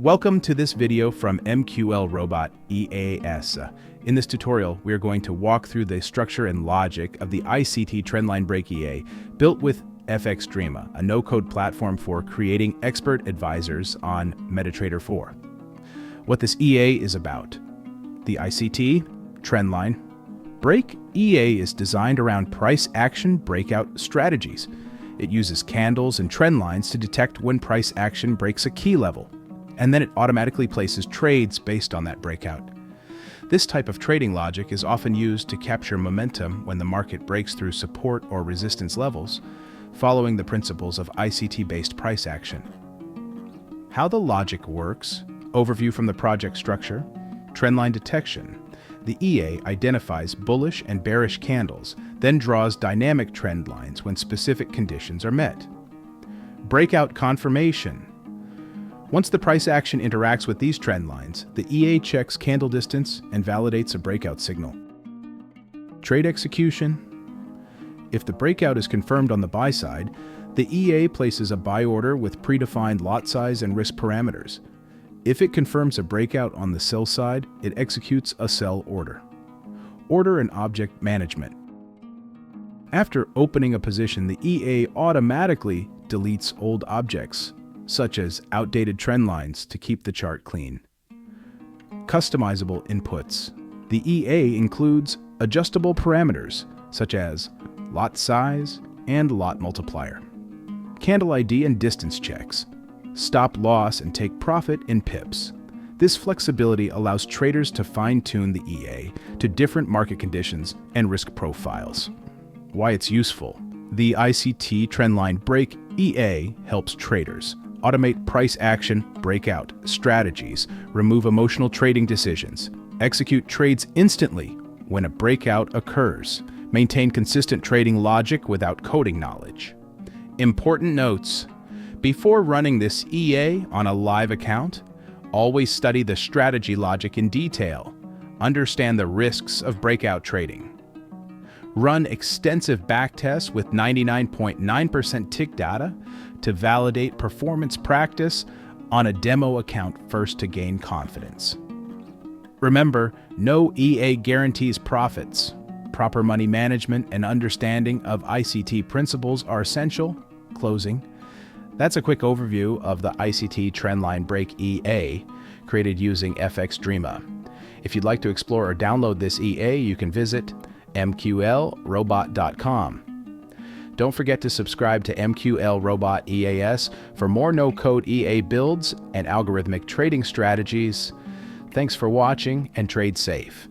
Welcome to this video from Mqlrobot EAS. In this tutorial, we are going to walk through the structure and logic of the ICT TrendLine Break EA built with FXdreema, a no-code platform for creating expert advisors on MetaTrader 4. What this EA is about. The ICT TrendLine Break EA is designed around price action breakout strategies. It uses candles and trend lines to detect when price action breaks a key level, and then it automatically places trades based on that breakout. This type of trading logic is often used to capture momentum when the market breaks through support or resistance levels, following the principles of ICT-based price action. How the logic works: overview from the project structure, trendline detection. The EA identifies bullish and bearish candles, then draws dynamic trend lines when specific conditions are met. Breakout confirmation. Once the price action interacts with these trend lines, the EA checks candle distance and validates a breakout signal. Trade execution. If the breakout is confirmed on the buy side, the EA places a buy order with predefined lot size and risk parameters. If it confirms a breakout on the sell side, it executes a sell order. Order and object management. After opening a position, the EA automatically deletes old objects, such as outdated trend lines, to keep the chart clean. Customizable inputs. The EA includes adjustable parameters, such as lot size and lot multiplier, candle ID and distance checks, stop loss and take profit in pips. This flexibility allows traders to fine-tune the EA to different market conditions and risk profiles. Why it's useful. The ICT TrendLine Break EA helps traders automate price action breakout strategies, remove emotional trading decisions, execute trades instantly when a breakout occurs, maintain consistent trading logic without coding knowledge. Important notes. Before running this EA on a live account, always study the strategy logic in detail. Understand the risks of breakout trading. Run extensive backtests with 99.9% tick data to validate performance practice on a demo account first to gain confidence. Remember, no EA guarantees profits. Proper money management and understanding of ICT principles are essential. Closing. That's a quick overview of the ICT TrendLine Break EA, created using FXdreema. If you'd like to explore or download this EA, you can visit Mqlrobot.com. Don't forget to subscribe to Mqlrobot EAS for more no-code EA builds and algorithmic trading strategies. Thanks for watching, and trade safe.